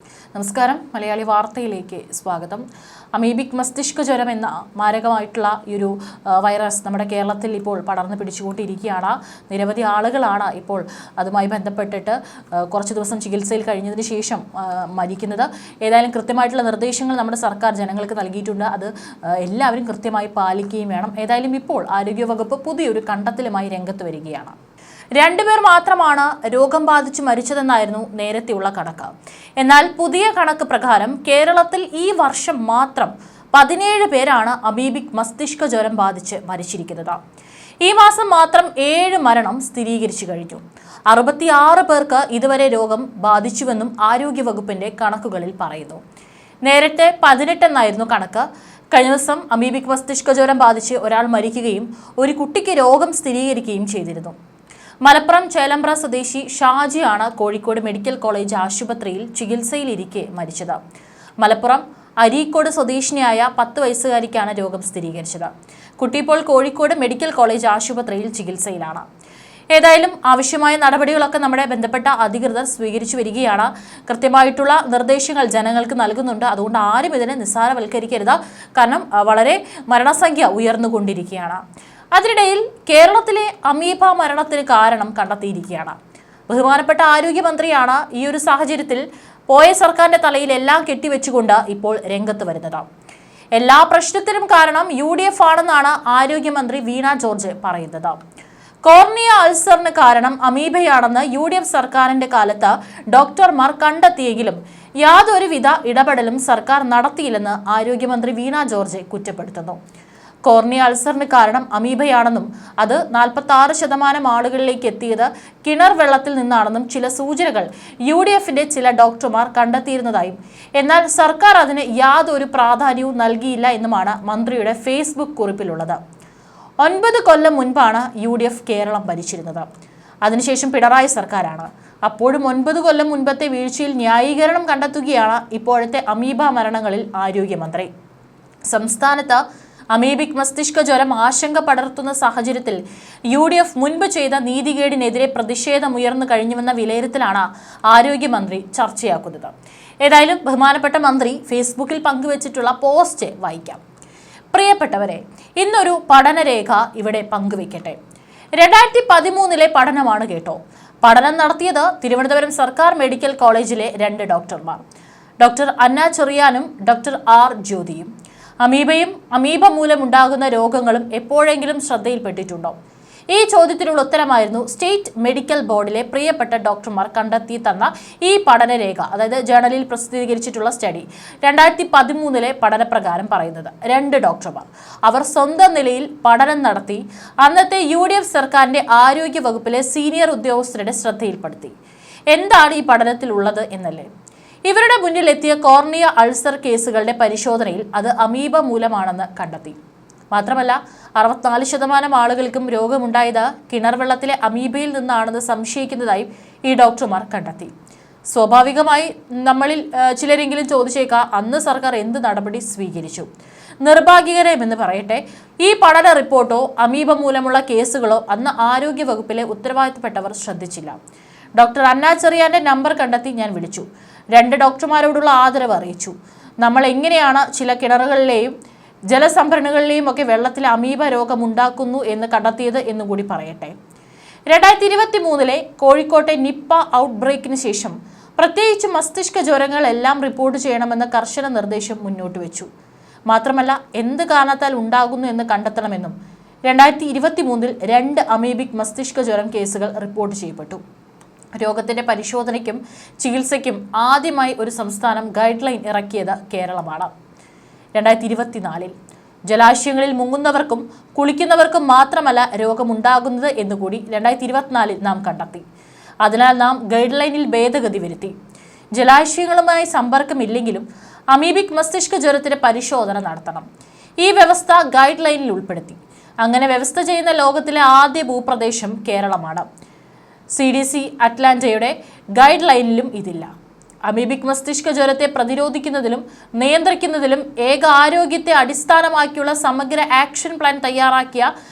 നമസ്കാരം മലയാളി വാർത്തയിലേക്ക് സ്വാഗതം. അമീബിക് മസ്തിഷ്ക ജ്വരം എന്ന മാരകമായിട്ടുള്ള ഒരു വൈറസ് നമ്മുടെ കേരളത്തിൽ ഇപ്പോൾ പടർന്നു പിടിച്ചുകൊണ്ടിരിക്കുകയാണ്. നിരവധി ആളുകളാണ് ഇപ്പോൾ അതുമായി ബന്ധപ്പെട്ടിട്ട് കുറച്ച് ദിവസം ചികിത്സയിൽ കഴിഞ്ഞതിന് ശേഷം മരിക്കുന്നത്. ഏതായാലും കൃത്യമായിട്ടുള്ള നിർദ്ദേശങ്ങൾ നമ്മുടെ സർക്കാർ ജനങ്ങൾക്ക് നൽകിയിട്ടുണ്ട്. അത് എല്ലാവരും കൃത്യമായി പാലിക്കുകയും വേണം. ഏതായാലും ഇപ്പോൾ ആരോഗ്യവകുപ്പ് പുതിയൊരു കണ്ടെത്തലുമായി രംഗത്ത് വരികയാണ്. 2 പേർ മാത്രമാണ് രോഗം ബാധിച്ച് മരിച്ചതെന്നായിരുന്നു നേരത്തെയുള്ള കണക്ക്. എന്നാൽ പുതിയ കണക്ക് പ്രകാരം കേരളത്തിൽ ഈ വർഷം മാത്രം 17 പേരാണ് അമീബിക് മസ്തിഷ്ക ജ്വരം ബാധിച്ച് മരിച്ചിരിക്കുന്നത്. ഈ മാസം മാത്രം 7 മരണം സ്ഥിരീകരിച്ചു കഴിഞ്ഞു. 66 പേർക്ക് ഇതുവരെ രോഗം ബാധിച്ചുവെന്നും ആരോഗ്യവകുപ്പിന്റെ കണക്കുകളിൽ പറയുന്നു. നേരത്തെ 18 എന്നായിരുന്നു കണക്ക്. കഴിഞ്ഞ ദിവസം അമീബിക് മസ്തിഷ്ക ജ്വരം ബാധിച്ച് ഒരാൾ മരിക്കുകയും ഒരു കുട്ടിക്ക് രോഗം സ്ഥിരീകരിക്കുകയും ചെയ്തിരുന്നു. മലപ്പുറം ചേലമ്പ്ര സ്വദേശി ഷാജിയാണ് കോഴിക്കോട് മെഡിക്കൽ കോളേജ് ആശുപത്രിയിൽ ചികിത്സയിലിരിക്കെ മരിച്ചത്. മലപ്പുറം അരീക്കോട് സ്വദേശിനിയായ 10 വയസ്സുകാരിക്കാണ് രോഗം സ്ഥിരീകരിച്ചത്. കുട്ടി ഇപ്പോൾ കോഴിക്കോട് മെഡിക്കൽ കോളേജ് ആശുപത്രിയിൽ ചികിത്സയിലാണ്. ഏതായാലും ആവശ്യമായ നടപടികളൊക്കെ നമ്മുടെ ബന്ധപ്പെട്ട അധികൃതർ സ്വീകരിച്ചു വരികയാണ്. കൃത്യമായിട്ടുള്ള നിർദ്ദേശങ്ങൾ ജനങ്ങൾക്ക് നൽകുന്നുണ്ട്. അതുകൊണ്ട് ആരും ഇതിനെ നിസ്സാരവൽക്കരിക്കരുത്. കാരണം വളരെ മരണസംഖ്യ ഉയർന്നുകൊണ്ടിരിക്കുകയാണ്. അതിനിടയിൽ കേരളത്തിലെ അമീബ മരണത്തിന് കാരണം കണ്ടെത്തിയിരിക്കുകയാണ്. ബഹുമാനപ്പെട്ട ആരോഗ്യമന്ത്രിയാണ് ഈ ഒരു സാഹചര്യത്തിൽ പോയ സർക്കാരിന്റെ തലയിൽ എല്ലാം കെട്ടിവെച്ചുകൊണ്ട് ഇപ്പോൾ രംഗത്ത് വരുന്നത്. എല്ലാ പ്രശ്നത്തിനും കാരണം UDF ആണെന്നാണ് ആരോഗ്യമന്ത്രി വീണ ജോർജ് പറയുന്നത്. കോർണിയ അൾസറിന് കാരണം അമീബയാണെന്ന് UDF സർക്കാരിന്റെ കാലത്ത് ഡോക്ടർമാർ കണ്ടെത്തിയെങ്കിലും യാതൊരുവിധ ഇടപെടലും സർക്കാർ നടത്തിയില്ലെന്ന് ആരോഗ്യമന്ത്രി വീണ ജോർജ് കുറ്റപ്പെടുത്തുന്നു. കോർണിയ അൾസറിന് കാരണം അമീബയാണെന്നും അത് 46% ആളുകളിലേക്ക് എത്തിയത് കിണർ വെള്ളത്തിൽ നിന്നാണെന്നും ചില സൂചനകൾ UDFന്റെ ചില ഡോക്ടർമാർ കണ്ടെത്തിയിരുന്നതായും എന്നാൽ സർക്കാർ അതിന് യാതൊരു പ്രാധാന്യവും നൽകിയില്ല എന്നുമാണ് മന്ത്രിയുടെ ഫേസ്ബുക്ക് കുറിപ്പിലുള്ളത്. 9 കൊല്ലം മുൻപാണ് UDF കേരളം ഭരിച്ചിരുന്നത്. അതിനുശേഷം പിണറായി സർക്കാരാണ്. അപ്പോഴും 9 കൊല്ലം മുൻപത്തെ വീഴ്ചയിൽ ന്യായീകരണം കണ്ടെത്തുകയാണ് ഇപ്പോഴത്തെ അമീബ മരണങ്ങളിൽ ആരോഗ്യമന്ത്രി. സംസ്ഥാനത്ത് അമീബിക് മസ്തിഷ്ക ജ്വരം ആശങ്ക പടർത്തുന്ന സാഹചര്യത്തിൽ UDF മുൻപ് ചെയ്ത നീതികേടിനെതിരെ പ്രതിഷേധമുയർന്നു കഴിഞ്ഞുവെന്ന വിലയിരുത്തലാണ് ആരോഗ്യമന്ത്രി ചർച്ചയാക്കുന്നത്. ഏതായാലും ബഹുമാനപ്പെട്ട മന്ത്രി ഫേസ്ബുക്കിൽ പങ്കുവച്ചിട്ടുള്ള പോസ്റ്റ് വായിക്കാം. പ്രിയപ്പെട്ടവരെ, ഇന്നൊരു പഠനരേഖ ഇവിടെ പങ്കുവെക്കട്ടെ. 2013 പഠനമാണ് കേട്ടോ. പഠനം നടത്തിയത് തിരുവനന്തപുരം സർക്കാർ മെഡിക്കൽ കോളേജിലെ 2 ഡോക്ടർമാർ, ഡോക്ടർ അന്ന ചെറിയാനും ഡോക്ടർ R ജ്യോതിയും. അമീബയും അമീബ മൂലമുണ്ടാകുന്ന രോഗങ്ങളും എപ്പോഴെങ്കിലും ശ്രദ്ധയിൽപ്പെട്ടിട്ടുണ്ടോ? ഈ ചോദ്യത്തിനുള്ള ഉത്തരമായിരുന്നു സ്റ്റേറ്റ് മെഡിക്കൽ ബോർഡിലെ പ്രിയപ്പെട്ട ഡോക്ടർമാർ കണ്ടെത്തി തന്ന ഈ പഠനരേഖ, അതായത് ജേണലിൽ പ്രസിദ്ധീകരിച്ചിട്ടുള്ള സ്റ്റഡി. 2013 പഠനപ്രകാരം പറയുന്നത് 2 ഡോക്ടർമാർ അവർ സ്വന്തം നിലയിൽ പഠനം നടത്തി അന്നത്തെ UDF സർക്കാരിന്റെ ആരോഗ്യ വകുപ്പിലെ സീനിയർ ഉദ്യോഗസ്ഥരുടെ ശ്രദ്ധയിൽപ്പെടുത്തി. എന്താണ് ഈ പഠനത്തിലുള്ളത് എന്നല്ലേ? ഇവരുടെ മുന്നിലെത്തിയ കോർണിയ അൾസർ കേസുകളുടെ പരിശോധനയിൽ അത് അമീബ മൂലമാണെന്ന് കണ്ടെത്തി. മാത്രമല്ല 64% ആളുകൾക്കും രോഗമുണ്ടായത് കിണർ വെള്ളത്തിലെ അമീബയിൽ നിന്നാണെന്ന് സംശയിക്കുന്നതായും ഈ ഡോക്ടർമാർ കണ്ടെത്തി. സ്വാഭാവികമായി നമ്മളിൽ ചിലരെങ്കിലും ചോദിച്ചേക്കാം, അന്ന് സർക്കാർ എന്ത് നടപടി സ്വീകരിച്ചു? നിർഭാഗ്യകരമെന്ന് പറയട്ടെ, ഈ പഠന റിപ്പോർട്ടോ അമീബ മൂലമുള്ള കേസുകളോ അന്ന് ആരോഗ്യ വകുപ്പിലെ ഉത്തരവാദിത്തപ്പെട്ടവർ ശ്രദ്ധിച്ചില്ല. ഡോക്ടർ അന്ന ചെറിയാന്റെ നമ്പർ കണ്ടെത്തി ഞാൻ വിളിച്ചു. 2 ഡോക്ടർമാരോടുള്ള ആദരവ് അറിയിച്ചു. നമ്മൾ എങ്ങനെയാണ് ചില കിണറുകളിലെയും ജലസംഭരണികളിലെയും ഒക്കെ വെള്ളത്തിൽ അമീബ രോഗം ഉണ്ടാക്കുന്നു എന്ന് കണ്ടെത്തിയത് എന്നുകൂടി പറയട്ടെ. 2023 കോഴിക്കോട്ടെ നിപ്പ ഔട്ട്ബ്രേക്കിന് ശേഷം പ്രത്യേകിച്ച് മസ്തിഷ്ക ജ്വരങ്ങൾ എല്ലാം റിപ്പോർട്ട് ചെയ്യണമെന്ന കർശന നിർദ്ദേശം മുന്നോട്ട് വെച്ചു. മാത്രമല്ല എന്ത് കാരണത്താൽ ഉണ്ടാകുന്നു എന്ന് കണ്ടെത്തണമെന്നും 2023 2 അമീബിക് മസ്തിഷ്ക ജ്വരം കേസുകൾ റിപ്പോർട്ട് ചെയ്യപ്പെട്ടു. രോഗത്തിന്റെ പരിശോധനയ്ക്കും ചികിത്സയ്ക്കും ആദ്യമായി ഒരു സംസ്ഥാനം ഗൈഡ് ലൈൻ ഇറക്കിയത് കേരളമാണ്. 2024 ജലാശയങ്ങളിൽ മുങ്ങുന്നവർക്കും കുളിക്കുന്നവർക്കും മാത്രമല്ല രോഗമുണ്ടാകുന്നത് എന്നുകൂടി 2024 നാം കണ്ടെത്തി. അതിനാൽ നാം ഗൈഡ് ലൈനിൽ ഭേദഗതി വരുത്തി. ജലാശയങ്ങളുമായി സമ്പർക്കമില്ലെങ്കിലും അമീബിക് മസ്തിഷ്ക ജ്വരത്തിന്റെ പരിശോധന നടത്തണം. ഈ വ്യവസ്ഥ ഗൈഡ് ലൈനിൽ ഉൾപ്പെടുത്തി. അങ്ങനെ വ്യവസ്ഥ ചെയ്യുന്ന ലോകത്തിലെ ആദ്യ ഭൂപ്രദേശം കേരളമാണ്. CDC അറ്റ്ലാന്റയുടെ ഗൈഡ് ലൈനിലും ഇതില്ല. അമീബിക് മസ്തിഷ്ക ജ്വരത്തെ പ്രതിരോധിക്കുന്നതിലും നിയന്ത്രിക്കുന്നതിലും ഏക ആരോഗ്യത്തെ അടിസ്ഥാനമാക്കിയുള്ള സമഗ്ര ആക്ഷൻ പ്ലാൻ തയ്യാറാക്കിയ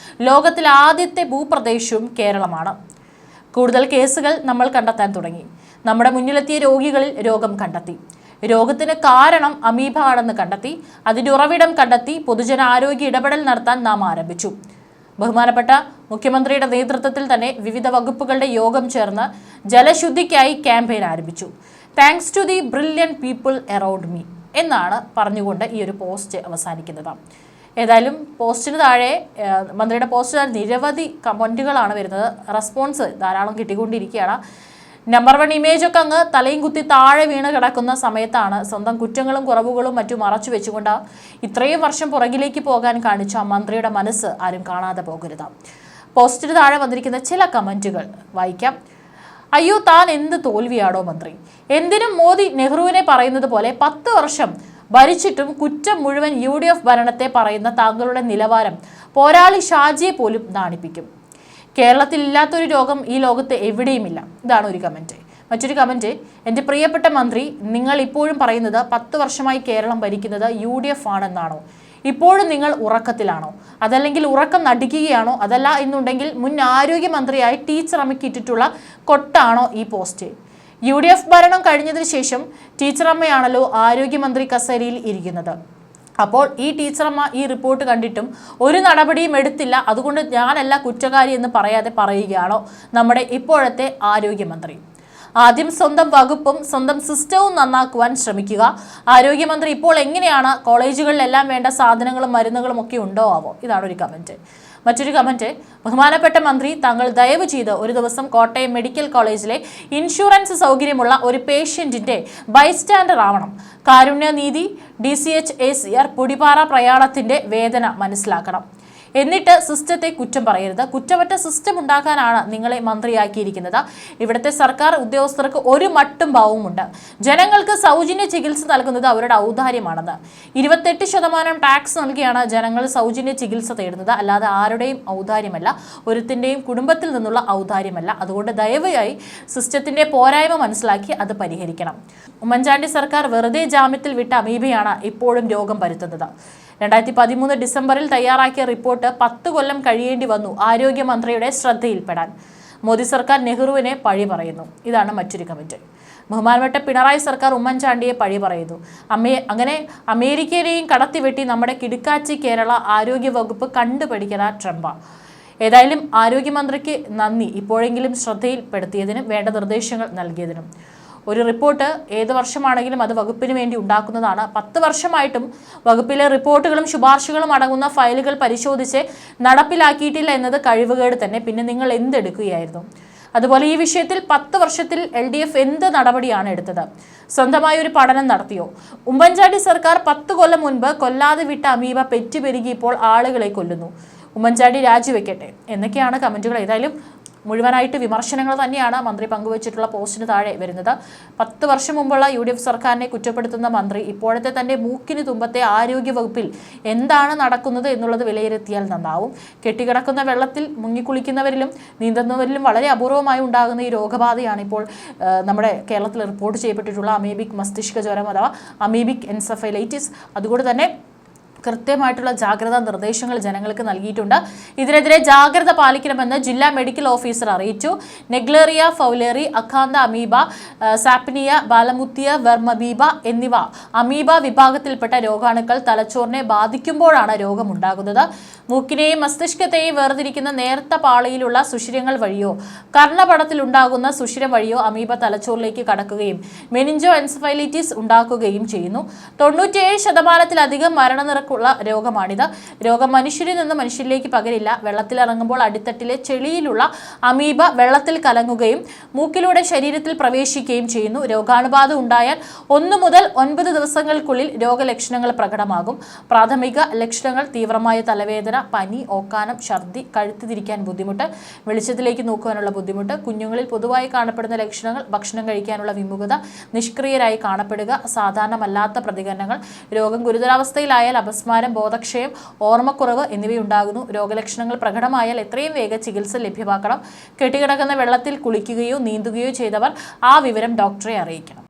ലോകത്തിലെ ആദ്യത്തെ ഭൂപ്രദേശവും കേരളമാണ്. കൂടുതൽ കേസുകൾ നമ്മൾ കണ്ടെത്താൻ തുടങ്ങി. നമ്മുടെ മുന്നിലെത്തിയ രോഗികളിൽ രോഗം കണ്ടെത്തി. രോഗത്തിന് കാരണം അമീബ ആണെന്ന് കണ്ടെത്തി. അതിന്റെ ഉറവിടം കണ്ടെത്തി പൊതുജനാരോഗ്യ ഇടപെടൽ നടത്താൻ നാം ആരംഭിച്ചു. ബഹുമാനപ്പെട്ട മുഖ്യമന്ത്രിയുടെ നേതൃത്വത്തിൽ തന്നെ വിവിധ വകുപ്പുകളുടെ യോഗം ചേർന്ന് ജലശുദ്ധിക്കായി ക്യാമ്പയിൻ ആരംഭിച്ചു. Thanks to the brilliant people around me എന്നാണ് പറഞ്ഞുകൊണ്ട് ഈ ഒരു പോസ്റ്റ് അവസാനിക്കുന്നത്. ഏതായാലും പോസ്റ്റിന് താഴെ മന്ത്രിയുടെ പോസ്റ്റിന് നിരവധി കമൻറ്റുകളാണ് വരുന്നത്. റെസ്പോൺസ് ധാരാളം കിട്ടിക്കൊണ്ടിരിക്കുകയാണ്. നമ്പർ 1 ഇമേജൊക്കെ അങ്ങ് തലയും കുത്തി താഴെ വീണ് കിടക്കുന്ന സമയത്താണ് സ്വന്തം കുറ്റങ്ങളും കുറവുകളും മറ്റും മറച്ചു വെച്ചുകൊണ്ട് ഇത്രയും വർഷം പുറകിലേക്ക് പോകാൻ കാണിച്ച മന്ത്രിയുടെ മനസ്സ് ആരും കാണാതെ പോകരുത്. പോസ്റ്റിന് താഴെ വന്നിരിക്കുന്ന ചില കമൻറ്റുകൾ വായിക്കാം. അയ്യോ, താൻ എന്ത് തോൽവിയാടോ മന്ത്രി. എന്തിനും മോദി നെഹ്റുവിനെ പറയുന്നത് പോലെ 10 വർഷം ഭരിച്ചിട്ടും കുറ്റം മുഴുവൻ UDF ഭരണത്തെ പറയുന്ന താങ്കളുടെ നിലവാരം പോരാളി ഷാജിയെ പോലും നാണിപ്പിക്കും. കേരളത്തിൽ ഇല്ലാത്തൊരു രോഗം ഈ ലോകത്ത് എവിടെയുമില്ല. ഇതാണ് ഒരു കമൻറ്റ്. മറ്റൊരു കമൻറ്റ്, എൻ്റെ പ്രിയപ്പെട്ട മന്ത്രി, നിങ്ങൾ ഇപ്പോഴും പറയുന്നത് 10 വർഷമായി കേരളം ഭരിക്കുന്നത് UDF ആണെന്നാണോ? ഇപ്പോഴും നിങ്ങൾ ഉറക്കത്തിലാണോ? അതല്ലെങ്കിൽ ഉറക്കം നടിക്കുകയാണോ? അതല്ല എന്നുണ്ടെങ്കിൽ മുൻ ആരോഗ്യമന്ത്രിയായി ടീച്ചർ അമ്മയ്ക്കിട്ടിട്ടുള്ള കൊട്ടാണോ ഈ പോസ്റ്റ്? UDF ഭരണം കഴിഞ്ഞതിന് ശേഷം ടീച്ചറമ്മയാണല്ലോ ആരോഗ്യമന്ത്രി കസേരയിൽ ഇരിക്കുന്നത്. അപ്പോൾ ഈ ടീച്ചറമ്മ ഈ റിപ്പോർട്ട് കണ്ടിട്ടും ഒരു നടപടിയും എടുത്തില്ല, അതുകൊണ്ട് ഞാനല്ല കുറ്റക്കാരി എന്ന് പറയാതെ പറയുകയാണോ നമ്മുടെ ഇപ്പോഴത്തെ ആരോഗ്യമന്ത്രി? ആദ്യം സ്വന്തം വകുപ്പും സ്വന്തം സിസ്റ്റവും നന്നാക്കുവാൻ ശ്രമിക്കുക. ആരോഗ്യമന്ത്രി ഇപ്പോൾ എങ്ങനെയാണ്? കോളേജുകളിലെല്ലാം വേണ്ട സാധനങ്ങളും മരുന്നുകളും ഒക്കെ ഉണ്ടോ ആവോ? ഇതാണ് ഒരു കമൻറ്റ്. മറ്റൊരു കമൻറ്റ്, ബഹുമാനപ്പെട്ട മന്ത്രി, താങ്കൾ ദയവ് ചെയ്ത് ഒരു ദിവസം കോട്ടയം മെഡിക്കൽ കോളേജിലെ ഇൻഷുറൻസ് സൗകര്യമുള്ള ഒരു പേഷ്യൻറ്റിൻ്റെ ബൈസ്റ്റാൻഡർ ആവണം. കാരുണ്യനീതി DCHACR പൊടിപ്പാറ പ്രയാണത്തിൻ്റെ വേദന മനസ്സിലാക്കണം. എന്നിട്ട് സിസ്റ്റത്തെ കുറ്റം പറയരുത്. കുറ്റമറ്റ സിസ്റ്റം ഉണ്ടാക്കാനാണ് നിങ്ങളെ മന്ത്രിയാക്കിയിരിക്കുന്നത്. ഇവിടുത്തെ സർക്കാർ ഉദ്യോഗസ്ഥർക്ക് ഒരു മട്ടും ഭാവവുമുണ്ട്. ജനങ്ങൾക്ക് സൗജന്യ ചികിത്സ നൽകുന്നത് അവരുടെ ഔദാര്യമാണെന്ന്. 28% ടാക്സ് നൽകിയാണ് ജനങ്ങൾ സൗജന്യ ചികിത്സ തേടുന്നത്, അല്ലാതെ ആരുടെയും ഔദാര്യമല്ല, ഒരുത്തിൻ്റെയും കുടുംബത്തിൽ നിന്നുള്ള ഔദാര്യമല്ല. അതുകൊണ്ട് ദയവായി സിസ്റ്റത്തിന്റെ പോരായ്മ മനസ്സിലാക്കി അത് പരിഹരിക്കണം. ഉമ്മൻചാണ്ടി സർക്കാർ വെറുതെ ജാമ്യത്തിൽ വിട്ട അമീബയാണ് ഇപ്പോഴും രോഗം പരത്തുന്നത്. 2013 ഡിസംബറിൽ തയ്യാറാക്കിയ റിപ്പോർട്ട് 10 കൊല്ലം കഴിയേണ്ടി വന്നു ആരോഗ്യമന്ത്രിയുടെ ശ്രദ്ധയിൽപ്പെടാൻ. മോദി സർക്കാർ നെഹ്റുവിനെ പഴി പറയുന്നു. ഇതാണ് മറ്റൊരു കമൻറ്റ്. ബഹുമാനപ്പെട്ട പിണറായി സർക്കാർ ഉമ്മൻചാണ്ടിയെ പഴി പറയുന്നു. അങ്ങനെ അമേരിക്കയിലെയും കടത്തിവെട്ടി നമ്മുടെ കിടുക്കാച്ചി കേരള ആരോഗ്യ വകുപ്പ് കണ്ടുപഠിക്കുന്ന ട്രംപ. ഏതായാലും ആരോഗ്യമന്ത്രിക്ക് നന്ദി, ഇപ്പോഴെങ്കിലും ശ്രദ്ധയിൽപ്പെടുത്തിയതിനും വേണ്ട നിർദ്ദേശങ്ങൾ നൽകിയതിനും. ഒരു റിപ്പോർട്ട് ഏത് വർഷമാണെങ്കിലും അത് വകുപ്പിന് വേണ്ടി ഉണ്ടാക്കുന്നതാണ്. 10 വർഷമായിട്ടും വകുപ്പിലെ റിപ്പോർട്ടുകളും ശുപാർശകളും അടങ്ങുന്ന ഫയലുകൾ പരിശോധിച്ച് നടപ്പിലാക്കിയിട്ടില്ല എന്നത് കഴിവുകേട് തന്നെ. പിന്നെ നിങ്ങൾ എന്തെടുക്കുകയായിരുന്നു? അതുപോലെ ഈ വിഷയത്തിൽ 10 വർഷത്തിൽ LDF എന്ത് നടപടിയാണ് എടുത്തത്? സ്വന്തമായി ഒരു പഠനം നടത്തിയോ? ഉമ്മൻചാണ്ടി സർക്കാർ 10 കൊല്ലം മുൻപ് കൊല്ലാതെ വിട്ട അമീബ പെറ്റുപെരുകി ഇപ്പോൾ ആളുകളെ കൊല്ലുന്നു. ഉമ്മൻചാണ്ടി രാജിവെക്കട്ടെ എന്നൊക്കെയാണ് കമൻറ്റുകൾ. ഏതായാലും മുഴുവനായിട്ട് വിമർശനങ്ങൾ തന്നെയാണ് മന്ത്രി പങ്കുവച്ചിട്ടുള്ള പോസ്റ്റിന് താഴെ വരുന്നത്. 10 വർഷം മുമ്പുള്ള UDF സർക്കാരിനെ കുറ്റപ്പെടുത്തുന്ന മന്ത്രി ഇപ്പോഴത്തെ തന്റെ മൂക്കിന് തുമ്പത്തെ ആരോഗ്യ വകുപ്പിൽ എന്താണ് നടക്കുന്നത് എന്നുള്ളത് വിലയിരുത്തിയാൽ നന്നാവും. കെട്ടിക്കിടക്കുന്ന വെള്ളത്തിൽ മുങ്ങിക്കുളിക്കുന്നവരിലും നീന്തുന്നവരിലും വളരെ അപൂർവമായി ഉണ്ടാകുന്ന ഈ രോഗബാധയാണ് ഇപ്പോൾ നമ്മുടെ കേരളത്തിൽ റിപ്പോർട്ട് ചെയ്യപ്പെട്ടിട്ടുള്ള അമീബിക് മസ്തിഷ്ക ജ്വരം അഥവാ അമീബിക് എൻസെഫലൈറ്റിസ്. അതുകൊണ്ട് തന്നെ കൃത്യമായിട്ടുള്ള ജാഗ്രതാ നിർദ്ദേശങ്ങൾ ജനങ്ങൾക്ക് നൽകിയിട്ടുണ്ട്. ഇതിനെതിരെ ജാഗ്രത പാലിക്കണമെന്ന് ജില്ലാ മെഡിക്കൽ ഓഫീസർ അറിയിച്ചു. Naegleria fowleri, Acanthamoeba, Sappinia, Balamuthia, Vermamoeba എന്നിവ അമീബ വിഭാഗത്തിൽപ്പെട്ട രോഗാണുക്കൾ തലച്ചോറിനെ ബാധിക്കുമ്പോഴാണ് രോഗമുണ്ടാകുന്നത്. മൂക്കിനെയും മസ്തിഷ്കത്തെയും വേർതിരിക്കുന്ന നേർത്ത പാളിയിലുള്ള സുഷിരങ്ങൾ വഴിയോ കർണപടത്തിലുണ്ടാകുന്ന സുഷിരം വഴിയോ അമീബ തലച്ചോറിലേക്ക് കടക്കുകയും മെനിഞ്ചോ എൻസെഫലൈറ്റിസ് ഉണ്ടാക്കുകയും ചെയ്യുന്നു. 97% മരണനിരക്കുള്ള രോഗമാണിത്. രോഗം മനുഷ്യരിൽ നിന്ന് മനുഷ്യരിലേക്ക് പകരില്ല. വെള്ളത്തിലിറങ്ങുമ്പോൾ അടിത്തട്ടിലെ ചെളിയിലുള്ള അമീബ വെള്ളത്തിൽ കലങ്ങുകയും മൂക്കിലൂടെ ശരീരത്തിൽ പ്രവേശിക്കുകയും ചെയ്യുന്നു. രോഗാണുബാധ ഉണ്ടായാൽ 1 മുതൽ 9 ദിവസങ്ങൾക്കുള്ളിൽ രോഗലക്ഷണങ്ങൾ പ്രകടമാകും. പ്രാഥമിക ലക്ഷണങ്ങൾ തീവ്രമായ തലവേദന, പനി, ഓക്കാനം, ഛർദി, കഴുത്ത് തിരിക്കാൻ ബുദ്ധിമുട്ട്, വെളിച്ചത്തിലേക്ക് നോക്കുവാനുള്ള ബുദ്ധിമുട്ട്. കുഞ്ഞുങ്ങളിൽ പൊതുവായി കാണപ്പെടുന്ന ലക്ഷണങ്ങൾ ഭക്ഷണം കഴിക്കാനുള്ള വിമുഖത, നിഷ്ക്രിയരായി കാണപ്പെടുക, സാധാരണമല്ലാത്ത പ്രതികരണങ്ങൾ. രോഗം ഗുരുതരാവസ്ഥയിലായാൽ അപസ്മാരം, ബോധക്ഷയം, ഓർമ്മക്കുറവ് എന്നിവയുണ്ടാകുന്നു. രോഗലക്ഷണങ്ങൾ പ്രകടമായാൽ എത്രയും വേഗം ചികിത്സ ലഭ്യമാക്കണം. കെട്ടിക്കിടക്കുന്ന വെള്ളത്തിൽ കുളിക്കുകയോ നീന്തുകയോ ചെയ്തവർ ആ വിവരം ഡോക്ടറെ അറിയിക്കണം.